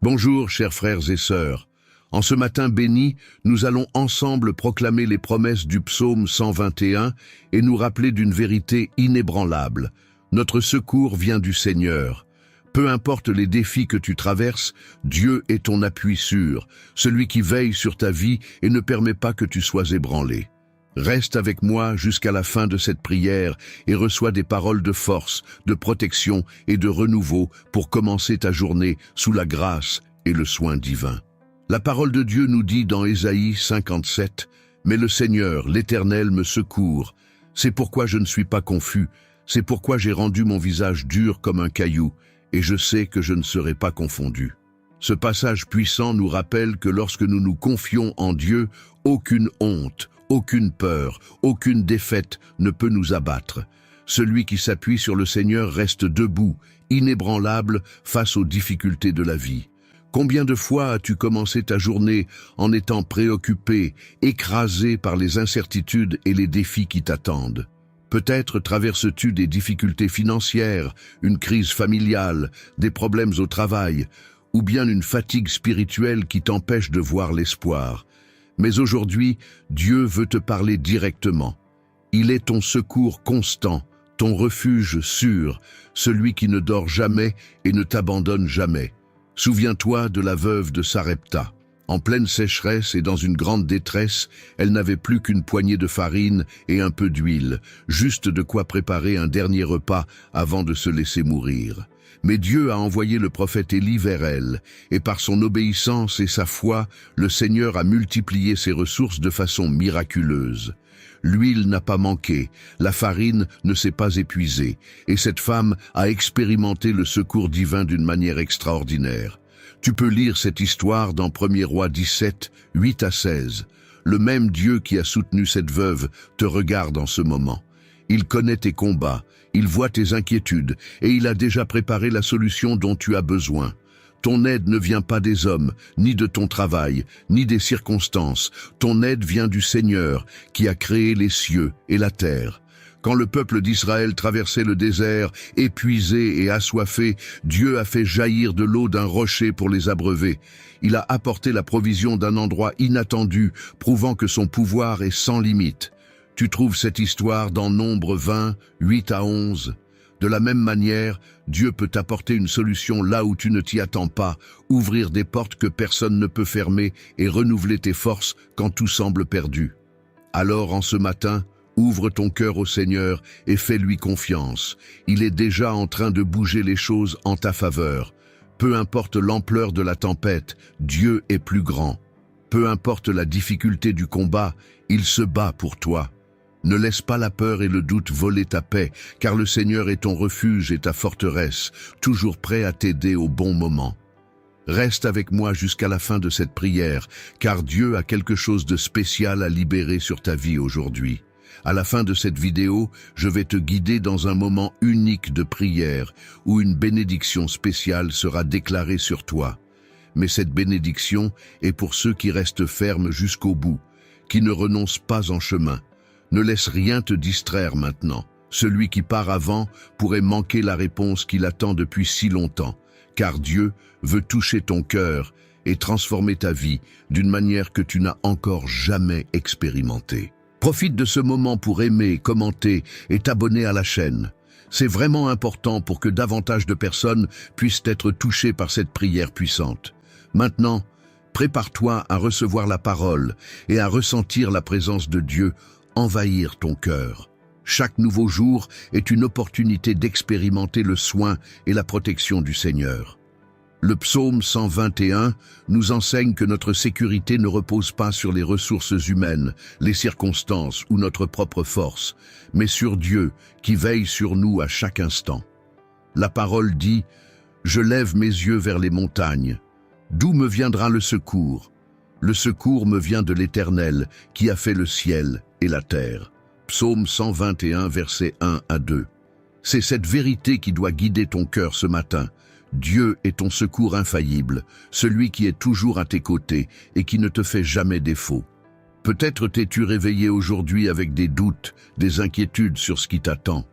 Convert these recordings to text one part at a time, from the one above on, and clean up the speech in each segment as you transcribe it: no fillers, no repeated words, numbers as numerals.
Bonjour, chers frères et sœurs. En ce matin béni, nous allons ensemble proclamer les promesses du psaume 121 et nous rappeler d'une vérité inébranlable. Notre secours vient du Seigneur. Peu importe les défis que tu traverses, Dieu est ton appui sûr, celui qui veille sur ta vie et ne permet pas que tu sois ébranlé. Reste avec moi jusqu'à la fin de cette prière et reçois des paroles de force, de protection et de renouveau pour commencer ta journée sous la grâce et le soin divin. La parole de Dieu nous dit dans Ésaïe 57, « Mais le Seigneur, l'Éternel, me secourt. C'est pourquoi je ne suis pas confus, c'est pourquoi j'ai rendu mon visage dur comme un caillou, et je sais que je ne serai pas confondu. » Ce passage puissant nous rappelle que lorsque nous nous confions en Dieu, aucune honte, aucune peur, aucune défaite ne peut nous abattre. Celui qui s'appuie sur le Seigneur reste debout, inébranlable face aux difficultés de la vie. Combien de fois as-tu commencé ta journée en étant préoccupé, écrasé par les incertitudes et les défis qui t'attendent? Peut-être traverses-tu des difficultés financières, une crise familiale, des problèmes au travail, ou bien une fatigue spirituelle qui t'empêche de voir l'espoir. Mais aujourd'hui, Dieu veut te parler directement. Il est ton secours constant, ton refuge sûr, celui qui ne dort jamais et ne t'abandonne jamais. Souviens-toi de la veuve de Sarepta. En pleine sécheresse et dans une grande détresse, elle n'avait plus qu'une poignée de farine et un peu d'huile, juste de quoi préparer un dernier repas avant de se laisser mourir. Mais Dieu a envoyé le prophète Élie vers elle, et par son obéissance et sa foi, le Seigneur a multiplié ses ressources de façon miraculeuse. L'huile n'a pas manqué, la farine ne s'est pas épuisée, et cette femme a expérimenté le secours divin d'une manière extraordinaire. Tu peux lire cette histoire dans 1er Rois 17, 8 à 16. Le même Dieu qui a soutenu cette veuve te regarde en ce moment. Il connaît tes combats, il voit tes inquiétudes et il a déjà préparé la solution dont tu as besoin. Ton aide ne vient pas des hommes, ni de ton travail, ni des circonstances. Ton aide vient du Seigneur qui a créé les cieux et la terre. Quand le peuple d'Israël traversait le désert, épuisé et assoiffé, Dieu a fait jaillir de l'eau d'un rocher pour les abreuver. Il a apporté la provision d'un endroit inattendu, prouvant que son pouvoir est sans limite. Tu trouves cette histoire dans Nombre 20, 8 à 11. De la même manière, Dieu peut t'apporter une solution là où tu ne t'y attends pas, ouvrir des portes que personne ne peut fermer et renouveler tes forces quand tout semble perdu. Alors, en ce matin, ouvre ton cœur au Seigneur et fais-lui confiance. Il est déjà en train de bouger les choses en ta faveur. Peu importe l'ampleur de la tempête, Dieu est plus grand. Peu importe la difficulté du combat, il se bat pour toi. Ne laisse pas la peur et le doute voler ta paix, car le Seigneur est ton refuge et ta forteresse, toujours prêt à t'aider au bon moment. Reste avec moi jusqu'à la fin de cette prière, car Dieu a quelque chose de spécial à libérer sur ta vie aujourd'hui. À la fin de cette vidéo, je vais te guider dans un moment unique de prière, où une bénédiction spéciale sera déclarée sur toi. Mais cette bénédiction est pour ceux qui restent fermes jusqu'au bout, qui ne renoncent pas en chemin. Ne laisse rien te distraire maintenant. Celui qui part avant pourrait manquer la réponse qu'il attend depuis si longtemps, car Dieu veut toucher ton cœur et transformer ta vie d'une manière que tu n'as encore jamais expérimentée. Profite de ce moment pour aimer, commenter et t'abonner à la chaîne. C'est vraiment important pour que davantage de personnes puissent être touchées par cette prière puissante. Maintenant, prépare-toi à recevoir la parole et à ressentir la présence de Dieu envahir ton cœur. Chaque nouveau jour est une opportunité d'expérimenter le soin et la protection du Seigneur. Le psaume 121 nous enseigne que notre sécurité ne repose pas sur les ressources humaines, les circonstances ou notre propre force, mais sur Dieu qui veille sur nous à chaque instant. La parole dit « Je lève mes yeux vers les montagnes. D'où me viendra le secours? Le secours me vient de l'Éternel qui a fait le ciel et la terre. » Psaume 121, versets 1 à 2. C'est cette vérité qui doit guider ton cœur ce matin. Dieu est ton secours infaillible, celui qui est toujours à tes côtés et qui ne te fait jamais défaut. Peut-être t'es-tu réveillé aujourd'hui avec des doutes, des inquiétudes sur ce qui t'attend.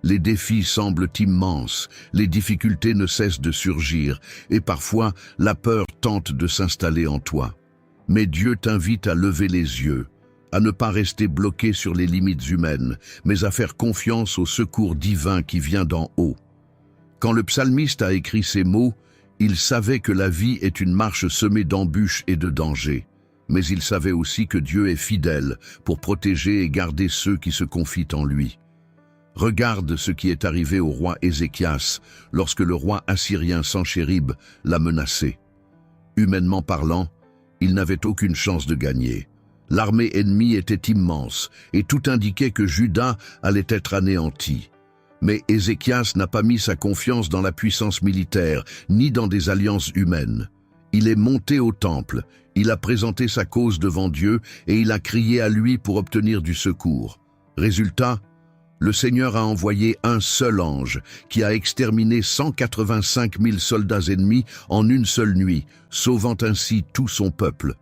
Les défis semblent immenses, les difficultés ne cessent de surgir, et parfois la peur tente de s'installer en toi. Mais Dieu t'invite à lever les yeux, à ne pas rester bloqué sur les limites humaines, mais à faire confiance au secours divin qui vient d'en haut. Quand le psalmiste a écrit ces mots, il savait que la vie est une marche semée d'embûches et de dangers, mais il savait aussi que Dieu est fidèle pour protéger et garder ceux qui se confient en lui. Regarde ce qui est arrivé au roi Ézéchias lorsque le roi assyrien Sanchérib l'a menacé. Humainement parlant, il n'avait aucune chance de gagner. L'armée ennemie était immense et tout indiquait que Juda allait être anéanti. Mais Ézéchias n'a pas mis sa confiance dans la puissance militaire, ni dans des alliances humaines. Il est monté au temple, il a présenté sa cause devant Dieu et il a crié à lui pour obtenir du secours. Résultat, le Seigneur a envoyé un seul ange qui a exterminé 185 000 soldats ennemis en une seule nuit, sauvant ainsi tout son peuple.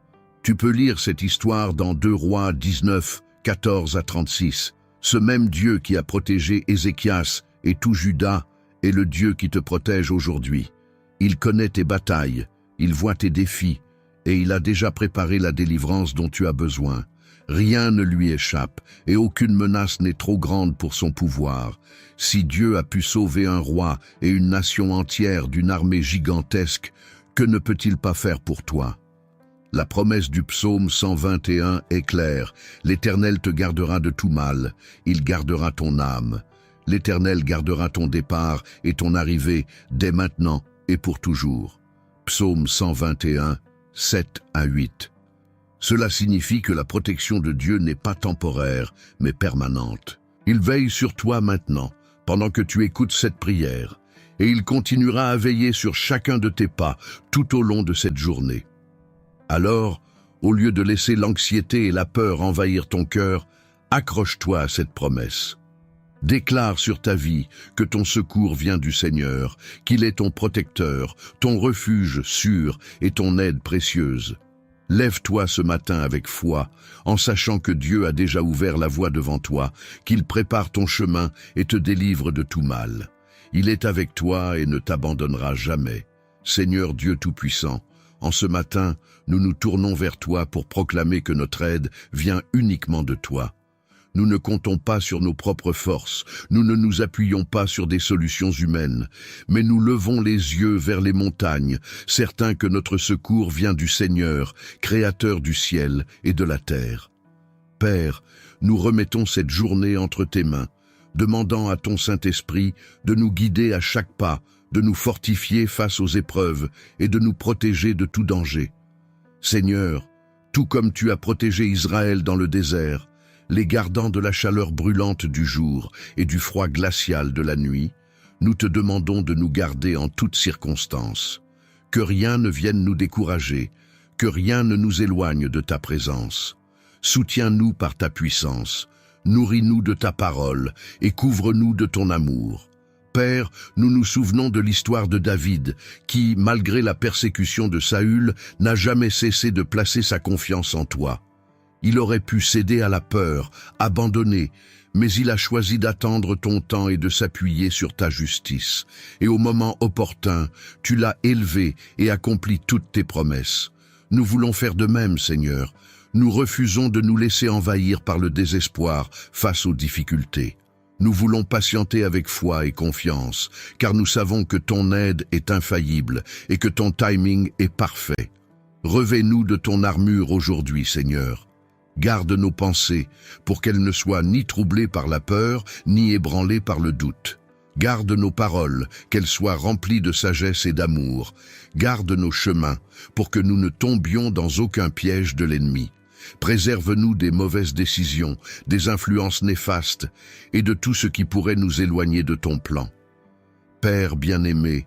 Tu peux lire cette histoire dans 2 Rois 19, 14 à 36. Ce même Dieu qui a protégé Ézéchias et tout Juda est le Dieu qui te protège aujourd'hui. Il connaît tes batailles, il voit tes défis et il a déjà préparé la délivrance dont tu as besoin. Rien ne lui échappe et aucune menace n'est trop grande pour son pouvoir. Si Dieu a pu sauver un roi et une nation entière d'une armée gigantesque, que ne peut-il pas faire pour toi ? La promesse du psaume 121 est claire. L'Éternel te gardera de tout mal, il gardera ton âme. L'Éternel gardera ton départ et ton arrivée dès maintenant et pour toujours. Psaume 121, 7 à 8. Cela signifie que la protection de Dieu n'est pas temporaire, mais permanente. Il veille sur toi maintenant, pendant que tu écoutes cette prière, et il continuera à veiller sur chacun de tes pas tout au long de cette journée. Alors, au lieu de laisser l'anxiété et la peur envahir ton cœur, accroche-toi à cette promesse. Déclare sur ta vie que ton secours vient du Seigneur, qu'il est ton protecteur, ton refuge sûr et ton aide précieuse. Lève-toi ce matin avec foi, en sachant que Dieu a déjà ouvert la voie devant toi, qu'il prépare ton chemin et te délivre de tout mal. Il est avec toi et ne t'abandonnera jamais. Seigneur Dieu Tout-Puissant, en ce matin, nous nous tournons vers toi pour proclamer que notre aide vient uniquement de toi. Nous ne comptons pas sur nos propres forces, nous ne nous appuyons pas sur des solutions humaines, mais nous levons les yeux vers les montagnes, certains que notre secours vient du Seigneur, Créateur du ciel et de la terre. Père, nous remettons cette journée entre tes mains, demandant à ton Saint-Esprit de nous guider à chaque pas, de nous fortifier face aux épreuves et de nous protéger de tout danger. Seigneur, tout comme tu as protégé Israël dans le désert, les gardant de la chaleur brûlante du jour et du froid glacial de la nuit, nous te demandons de nous garder en toutes circonstances. Que rien ne vienne nous décourager, que rien ne nous éloigne de ta présence. Soutiens-nous par ta puissance, nourris-nous de ta parole et couvre-nous de ton amour. Père, nous nous souvenons de l'histoire de David, qui, malgré la persécution de Saül, n'a jamais cessé de placer sa confiance en toi. Il aurait pu céder à la peur, abandonner, mais il a choisi d'attendre ton temps et de s'appuyer sur ta justice. Et au moment opportun, tu l'as élevé et accompli toutes tes promesses. Nous voulons faire de même, Seigneur. Nous refusons de nous laisser envahir par le désespoir face aux difficultés. Nous voulons patienter avec foi et confiance, car nous savons que ton aide est infaillible et que ton timing est parfait. Revêt-nous de ton armure aujourd'hui, Seigneur. Garde nos pensées pour qu'elles ne soient ni troublées par la peur, ni ébranlées par le doute. Garde nos paroles, qu'elles soient remplies de sagesse et d'amour. Garde nos chemins pour que nous ne tombions dans aucun piège de l'ennemi. Préserve-nous des mauvaises décisions, des influences néfastes et de tout ce qui pourrait nous éloigner de ton plan. Père bien-aimé,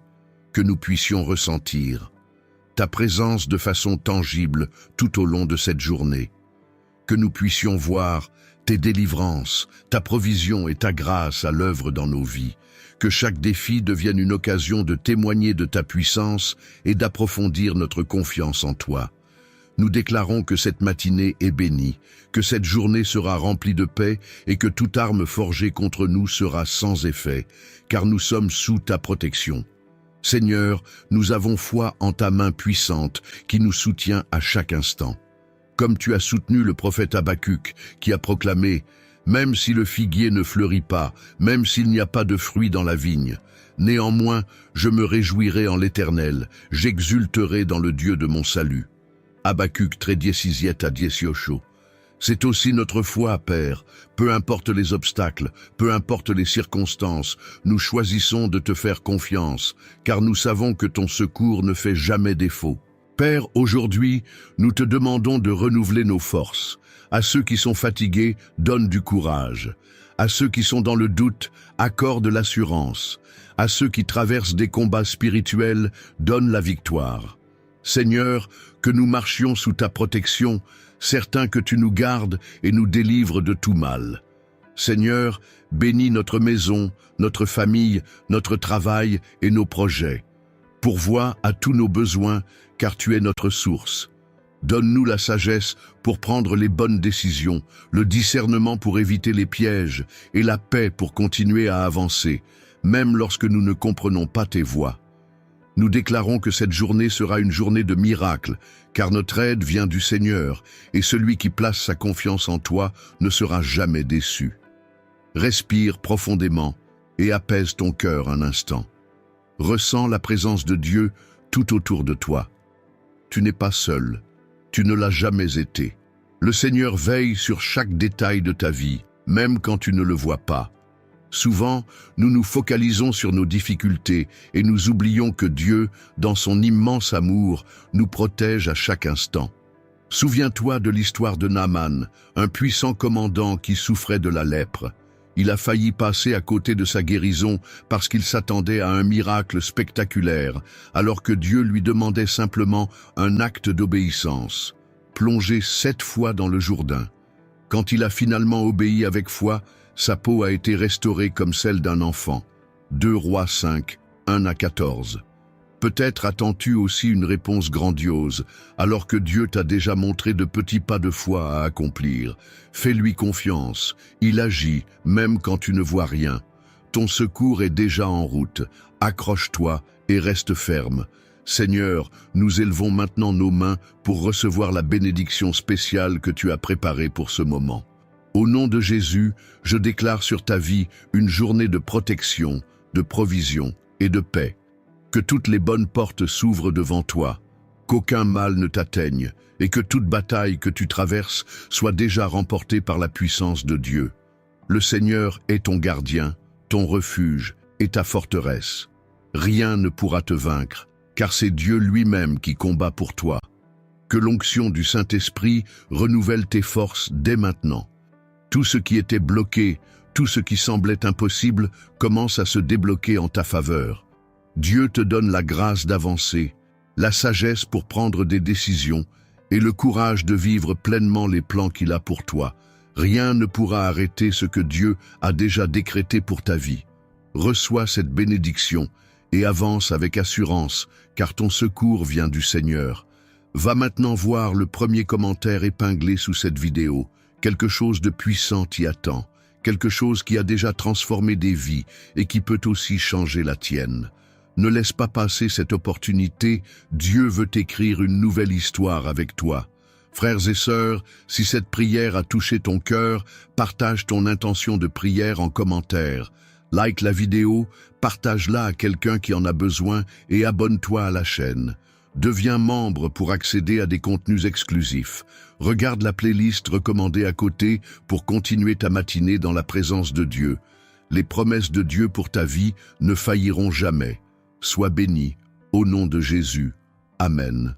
que nous puissions ressentir ta présence de façon tangible tout au long de cette journée. Que nous puissions voir tes délivrances, ta provision et ta grâce à l'œuvre dans nos vies. Que chaque défi devienne une occasion de témoigner de ta puissance et d'approfondir notre confiance en toi. Nous déclarons que cette matinée est bénie, que cette journée sera remplie de paix et que toute arme forgée contre nous sera sans effet, car nous sommes sous ta protection. Seigneur, nous avons foi en ta main puissante qui nous soutient à chaque instant. Comme tu as soutenu le prophète Habacuc qui a proclamé « Même si le figuier ne fleurit pas, même s'il n'y a pas de fruits dans la vigne, néanmoins je me réjouirai en l'Éternel, j'exulterai dans le Dieu de mon salut. » Habacuc 3:17 à 18. C'est aussi notre foi, Père. Peu importe les obstacles, peu importe les circonstances, nous choisissons de te faire confiance, car nous savons que ton secours ne fait jamais défaut. Père, aujourd'hui, nous te demandons de renouveler nos forces. À ceux qui sont fatigués, donne du courage. À ceux qui sont dans le doute, accorde l'assurance. À ceux qui traversent des combats spirituels, donne la victoire. Seigneur, que nous marchions sous ta protection, certains que tu nous gardes et nous délivres de tout mal. Seigneur, bénis notre maison, notre famille, notre travail et nos projets. Pourvois à tous nos besoins, car tu es notre source. Donne-nous la sagesse pour prendre les bonnes décisions, le discernement pour éviter les pièges et la paix pour continuer à avancer, même lorsque nous ne comprenons pas tes voies. Nous déclarons que cette journée sera une journée de miracles, car notre aide vient du Seigneur, et celui qui place sa confiance en toi ne sera jamais déçu. Respire profondément et apaise ton cœur un instant. Ressens la présence de Dieu tout autour de toi. Tu n'es pas seul, tu ne l'as jamais été. Le Seigneur veille sur chaque détail de ta vie, même quand tu ne le vois pas. Souvent, nous nous focalisons sur nos difficultés et nous oublions que Dieu, dans son immense amour, nous protège à chaque instant. Souviens-toi de l'histoire de Naaman, un puissant commandant qui souffrait de la lèpre. Il a failli passer à côté de sa guérison parce qu'il s'attendait à un miracle spectaculaire, alors que Dieu lui demandait simplement un acte d'obéissance. Plongé 7 fois dans le Jourdain. Quand il a finalement obéi avec foi, sa peau a été restaurée comme celle d'un enfant. 2 Rois 5, 1 à 14. Peut-être attends-tu aussi une réponse grandiose, alors que Dieu t'a déjà montré de petits pas de foi à accomplir. Fais-lui confiance, il agit, même quand tu ne vois rien. Ton secours est déjà en route, accroche-toi et reste ferme. Seigneur, nous élevons maintenant nos mains pour recevoir la bénédiction spéciale que tu as préparée pour ce moment. Au nom de Jésus, je déclare sur ta vie une journée de protection, de provision et de paix. Que toutes les bonnes portes s'ouvrent devant toi, qu'aucun mal ne t'atteigne et que toute bataille que tu traverses soit déjà remportée par la puissance de Dieu. Le Seigneur est ton gardien, ton refuge et ta forteresse. Rien ne pourra te vaincre, car c'est Dieu lui-même qui combat pour toi. Que l'onction du Saint-Esprit renouvelle tes forces dès maintenant. Tout ce qui était bloqué, tout ce qui semblait impossible, commence à se débloquer en ta faveur. Dieu te donne la grâce d'avancer, la sagesse pour prendre des décisions et le courage de vivre pleinement les plans qu'il a pour toi. Rien ne pourra arrêter ce que Dieu a déjà décrété pour ta vie. Reçois cette bénédiction et avance avec assurance, car ton secours vient du Seigneur. Va maintenant voir le premier commentaire épinglé sous cette vidéo. Quelque chose de puissant t'y attend, quelque chose qui a déjà transformé des vies et qui peut aussi changer la tienne. Ne laisse pas passer cette opportunité, Dieu veut écrire une nouvelle histoire avec toi. Frères et sœurs, si cette prière a touché ton cœur, partage ton intention de prière en commentaire. Like la vidéo, partage-la à quelqu'un qui en a besoin et abonne-toi à la chaîne. Deviens membre pour accéder à des contenus exclusifs. Regarde la playlist recommandée à côté pour continuer ta matinée dans la présence de Dieu. Les promesses de Dieu pour ta vie ne failliront jamais. Sois béni, au nom de Jésus. Amen.